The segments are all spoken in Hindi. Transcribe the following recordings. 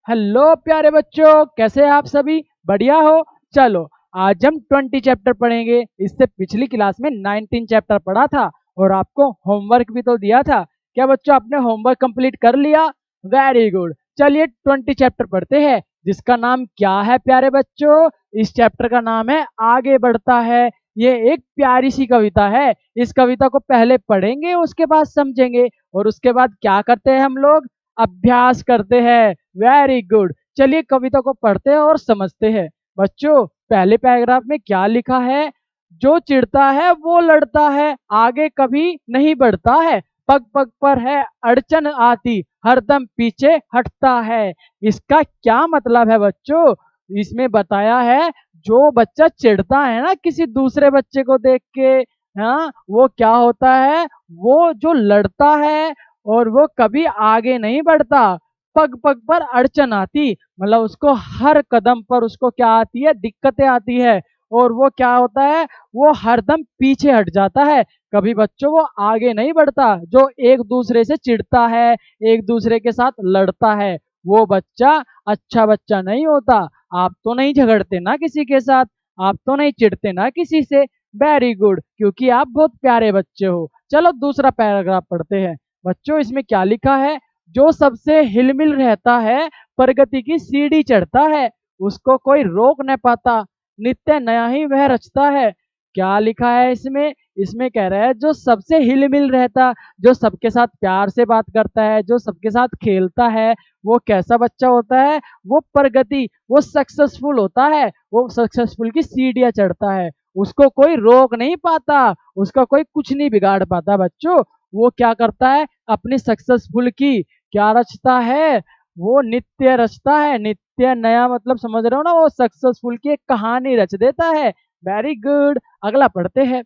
हेलो प्यारे बच्चों, कैसे हैं आप सभी? बढ़िया हो? चलो, आज हम 20 चैप्टर पढ़ेंगे। इससे पिछली क्लास में 19 चैप्टर पढ़ा था और आपको होमवर्क भी तो दिया था। क्या बच्चों, आपने होमवर्क कंप्लीट कर लिया? Very good. चलिए 20 चैप्टर पढ़ते हैं, जिसका नाम क्या है प्यारे बच्चों? इस चैप्टर का नाम है आगे बढ़ता है। ये एक प्यारी सी कविता है। इस कविता को पहले पढ़ेंगे, उसके बाद समझेंगे, और उसके बाद क्या करते हैं हम लोग? अभ्यास करते हैं। Very good. चलिए कविता को पढ़ते हैं और समझते हैं। बच्चों, पहले पैराग्राफ में क्या लिखा है? जो चिढ़ता है वो लड़ता है, आगे कभी नहीं बढ़ता है। पग पग पर है अड़चन आती, हरदम पीछे हटता है। इसका क्या मतलब है बच्चों? इसमें बताया है, जो बच्चा चिढ़ता है ना किसी दूसरे बच्चे को देख के, हाँ, वो क्या होता है? वो जो लड़ता है और वो कभी आगे नहीं बढ़ता। पग पग पर अड़चन आती, मतलब उसको हर कदम पर उसको क्या आती है? दिक्कतें आती है। और वो क्या होता है? वो हरदम पीछे हट जाता है। कभी बच्चों वो आगे नहीं बढ़ता। जो एक दूसरे से चिढ़ता है, एक दूसरे के साथ लड़ता है, वो बच्चा अच्छा बच्चा नहीं होता। आप तो नहीं झगड़ते ना किसी के साथ, आप तो नहीं चिढ़ते ना किसी से। वेरी गुड, क्योंकि आप बहुत प्यारे बच्चे हो। चलो दूसरा पैराग्राफ पढ़ते हैं। बच्चों, इसमें क्या लिखा है? जो सबसे हिलमिल रहता है, प्रगति की सीढ़ी चढ़ता है, उसको कोई रोक न पाता, नित्य नया ही वह रचता है। क्या लिखा है इसमें? इसमें कह रहा है, जो सबसे हिलमिल रहता, जो सबके साथ प्यार से बात करता है, जो सबके साथ खेलता है, वो कैसा बच्चा होता है? वो प्रगति, वो सक्सेसफुल होता है, वो सक्सेसफुल की सीढ़ियां चढ़ता है। उसको कोई रोक नहीं पाता, उसका कोई कुछ नहीं बिगाड़ पाता बच्चों। वो क्या करता है? अपनी सक्सेसफुल की क्या रचता है? वो नित्य रचता है। नित्य नया मतलब समझ रहे हो ना? वो सक्सेसफुल की एक कहानी रच देता है। Very good. अगला पढ़ते हैं।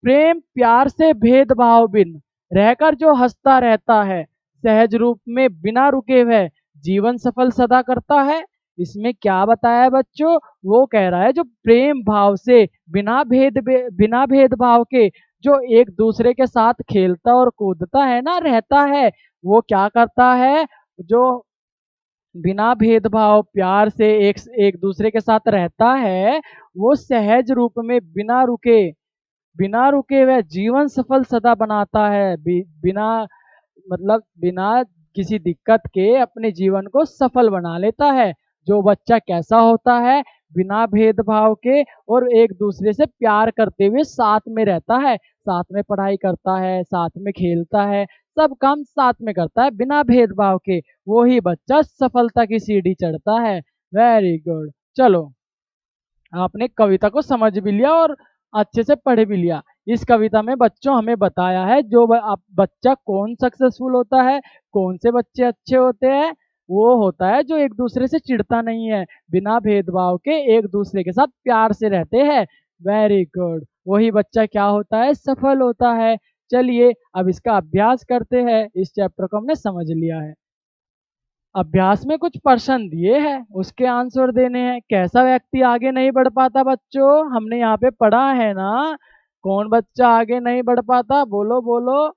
प्रेम प्यार से भेदभाव बिन रहकर जो हंसता रहता है, सहज रूप में बिना रुके हुए जीवन सफल सदा करता है। इसमें क्या बताया है बच्चों? वो कह रहा है, जो प्रेम भाव से बिना भेदभाव के जो एक दूसरे के साथ खेलता और कूदता है ना, रहता है, वो क्या करता है? जो बिना भेदभाव प्यार से एक एक दूसरे के साथ रहता है, वो सहज रूप में बिना रुके वह जीवन सफल सदा बनाता है। बिना मतलब बिना किसी दिक्कत के अपने जीवन को सफल बना लेता है। जो बच्चा कैसा होता है? बिना भेदभाव के और एक दूसरे से प्यार करते हुए साथ में रहता है, साथ में पढ़ाई करता है, साथ में खेलता है, सब काम साथ में करता है बिना भेदभाव के, वो ही बच्चा सफलता की सीढ़ी चढ़ता है। Very good. चलो, आपने कविता को समझ भी लिया और अच्छे से पढ़ भी लिया। इस कविता में बच्चों हमें बताया है, जो बच्चा कौन सक्सेसफुल होता है, कौन से बच्चे अच्छे होते हैं। वो होता है जो एक दूसरे से चिढ़ता नहीं है, बिना भेदभाव के एक दूसरे के साथ प्यार से रहते हैं। Very good. वही बच्चा क्या होता है? सफल होता है। चलिए अब इसका अभ्यास करते हैं। इस चैप्टर को हमने समझ लिया है। अभ्यास में कुछ प्रश्न दिए हैं, उसके आंसर देने हैं। कैसा व्यक्ति आगे नहीं बढ़ पाता बच्चों? हमने यहाँ पे पढ़ा है ना। कौन बच्चा आगे नहीं बढ़ पाता? बोलो बोलो।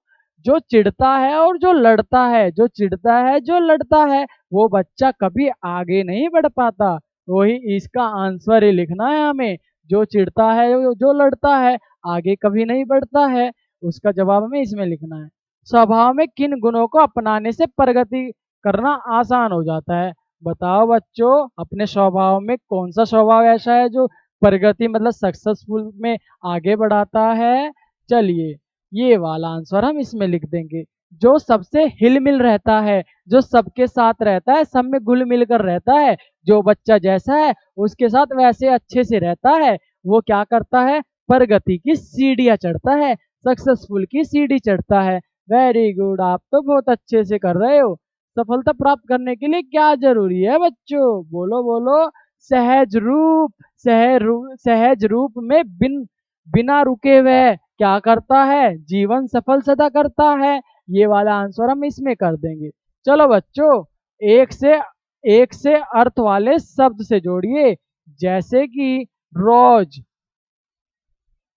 जो चिढ़ता है और जो लड़ता है, जो चिढ़ता है जो लड़ता है, वो बच्चा कभी आगे नहीं बढ़ पाता। वही इसका आंसर ही लिखना है हमें। जो चिढ़ता है जो लड़ता है, आगे कभी नहीं बढ़ता है। उसका जवाब हमें इसमें लिखना है। स्वभाव में किन गुणों को अपनाने से प्रगति करना आसान हो जाता है? बताओ बच्चों, अपने स्वभाव में कौन सा स्वभाव ऐसा है जो प्रगति मतलब सक्सेसफुल में आगे बढ़ाता है? चलिए, ये वाला आंसर हम इसमें लिख देंगे। जो सबसे हिल मिल रहता है, जो सबके साथ रहता है, सब में घुल मिल कर रहता है, जो बच्चा जैसा है उसके साथ वैसे अच्छे से रहता है, वो क्या करता है? प्रगति की सीढ़ियां चढ़ता है, सक्सेसफुल की सीढ़ी चढ़ता है। वेरी गुड, आप तो बहुत अच्छे से कर रहे हो। सफलता प्राप्त करने के लिए क्या जरूरी है बच्चों? बोलो बोलो। सहज रूप। सहज रूप में बिना रुके हुए क्या करता है? जीवन सफल सदा करता है। ये वाला आंसर हम इसमें कर देंगे। चलो बच्चों, एक से एक से अर्थ वाले शब्द से जोड़िए, जैसे कि रोज।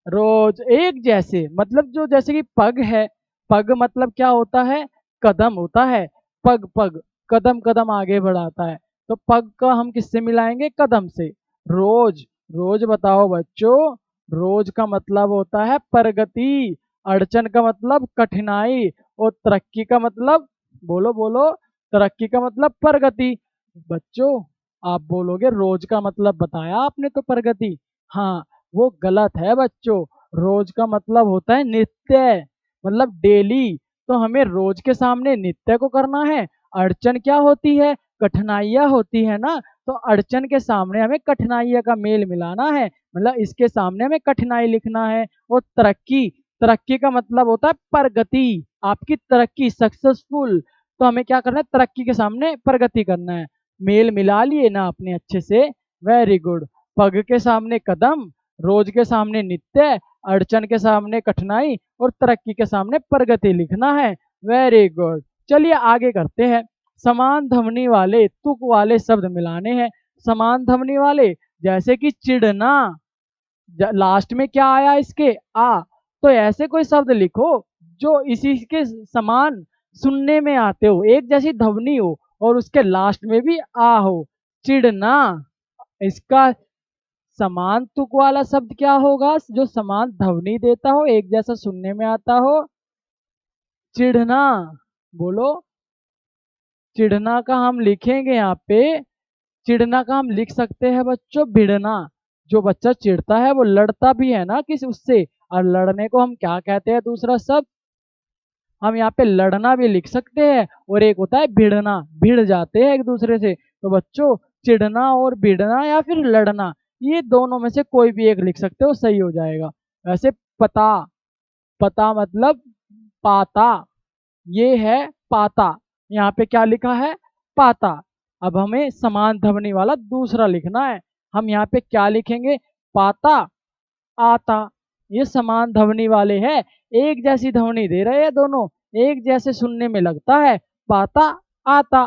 रोज एक जैसे मतलब, जो जैसे कि पग है, पग मतलब क्या होता है? कदम होता है। पग पग, कदम कदम आगे बढ़ाता है। तो पग का हम किससे मिलाएंगे? कदम से। रोज, रोज बताओ बच्चों, रोज का मतलब होता है प्रगति, अड़चन का मतलब कठिनाई, और तरक्की का मतलब, बोलो बोलो, तरक्की का मतलब प्रगति। बच्चों आप बोलोगे रोज का मतलब बताया आपने तो प्रगति, हाँ वो गलत है बच्चों। रोज का मतलब होता है नित्य, मतलब डेली। तो हमें रोज के सामने नित्य को करना है। अड़चन क्या होती है? कठिनाइयाँ होती है ना, तो अड़चन के सामने हमें कठिनाइयाँ का मेल मिलाना है, मतलब इसके सामने हमें कठिनाई लिखना है। और तरक्की, तरक्की का मतलब होता है प्रगति, आपकी तरक्की सक्सेसफुल। तो हमें क्या करना है? तरक्की के सामने प्रगति करना है। मेल मिला लिए ना अपने अच्छे से, वेरी गुड। पग के सामने कदम, रोज के सामने नित्य, अड़चन के सामने कठिनाई, और तरक्की के सामने प्रगति लिखना है। Very good. चलिए आगे करते हैं। समान ध्वनि वाले तुक वाले शब्द मिलाने हैं। समान ध्वनि वाले, जैसे कि चिढ़ना, लास्ट में क्या आया इसके? आ। तो ऐसे कोई शब्द लिखो जो इसी के समान सुनने में आते हो, एक जैसी ध्वनि हो, और उसके लास्ट में भी आ हो। चिढ़ना, इसका समान तुक वाला शब्द क्या होगा जो समान ध्वनि देता हो, एक जैसा सुनने में आता हो? चिढ़ना, बोलो। चिढ़ना का हम लिखेंगे यहाँ पे, चिढ़ना का हम लिख सकते हैं बच्चों भिड़ना। जो बच्चा चिढ़ता है वो लड़ता भी है ना किसी उससे, और लड़ने को हम क्या कहते हैं? दूसरा शब्द हम यहाँ पे लड़ना भी लिख सकते हैं, और एक होता है भिड़ना, भिड़ जाते हैं एक दूसरे से। तो बच्चों चिढ़ना और भिड़ना या फिर लड़ना, ये दोनों में से कोई भी एक लिख सकते हो, सही हो जाएगा। वैसे पता, पता मतलब पाता, ये है पाता। यहाँ पे क्या लिखा है? पाता। अब हमें समान ध्वनि वाला दूसरा लिखना है। हम यहाँ पे क्या लिखेंगे? पाता आता। ये समान ध्वनि वाले हैं, एक जैसी ध्वनि दे रहे हैं दोनों, एक जैसे सुनने में लगता है। पाता आता।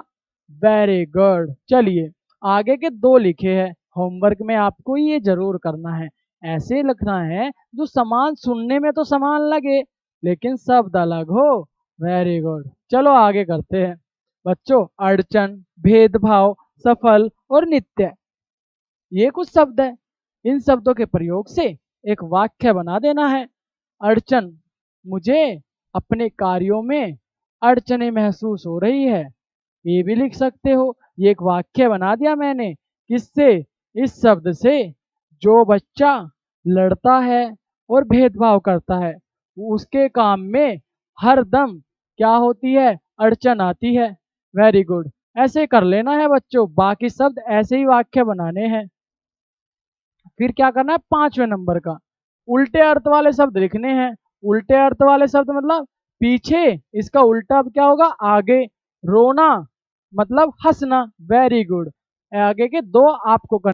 Very good. चलिए आगे के दो लिखे हैं, होमवर्क में आपको ये जरूर करना है। ऐसे लिखना है जो समान सुनने में तो समान लगे, लेकिन शब्द अलग हो। Very good. चलो आगे करते हैं बच्चों। अड़चन, भेदभाव, सफल और नित्य, ये कुछ शब्द है। इन शब्दों के प्रयोग से एक वाक्य बना देना है। अड़चन, मुझे अपने कार्यों में अड़चने महसूस हो रही है, ये भी लिख सकते हो। ये एक वाक्य बना दिया मैंने, किससे? इस शब्द से। जो बच्चा लड़ता है और भेदभाव करता है, उसके काम में हर दम क्या होती है? अड़चन आती है। Very good. ऐसे कर लेना है बच्चों, बाकी शब्द ऐसे ही वाक्य बनाने हैं। फिर क्या करना है? पांचवें नंबर का उल्टे अर्थ वाले शब्द लिखने हैं। उल्टे अर्थ वाले शब्द मतलब पीछे, इसका उल्टा अब क्या होगा? आगे। रोना मतलब हंसना। Very good. आगे के दो आपको कर।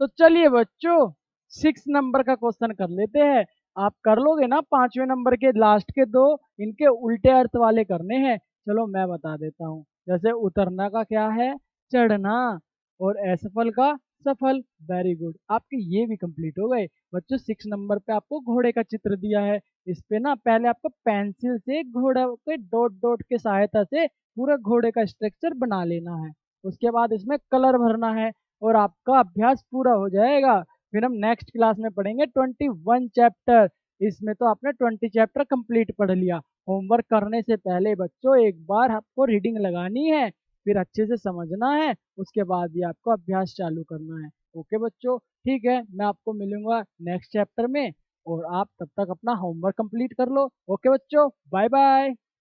तो चलिए बच्चों 6 नंबर का क्वेश्चन कर लेते हैं। आप कर लोगे ना? पांचवें नंबर के लास्ट के दो, इनके उल्टे अर्थ वाले करने हैं। चलो मैं बता देता हूँ। जैसे उतरना का क्या है? चढ़ना। और असफल का सफल। वेरी गुड, आपके ये भी कंप्लीट हो गए बच्चों। 6 नंबर पे आपको घोड़े का चित्र दिया है। इस पे ना पहले आपको पेंसिल से घोड़ा के डॉट डॉट के सहायता से पूरा घोड़े का स्ट्रक्चर बना लेना है। उसके बाद इसमें कलर भरना है, और आपका अभ्यास पूरा हो जाएगा। फिर हम नेक्स्ट क्लास में पढ़ेंगे 21 चैप्टर। इसमें तो आपने 20 चैप्टर कंप्लीट पढ़ लिया। होमवर्क करने से पहले बच्चों एक बार आपको रीडिंग लगानी है, फिर अच्छे से समझना है, उसके बाद ही आपको अभ्यास चालू करना है। ओके बच्चों, ठीक है, मैं आपको मिलूंगा नेक्स्ट चैप्टर में, और आप तब तक अपना होमवर्क कंप्लीट कर लो। ओके बच्चों, बाय बाय।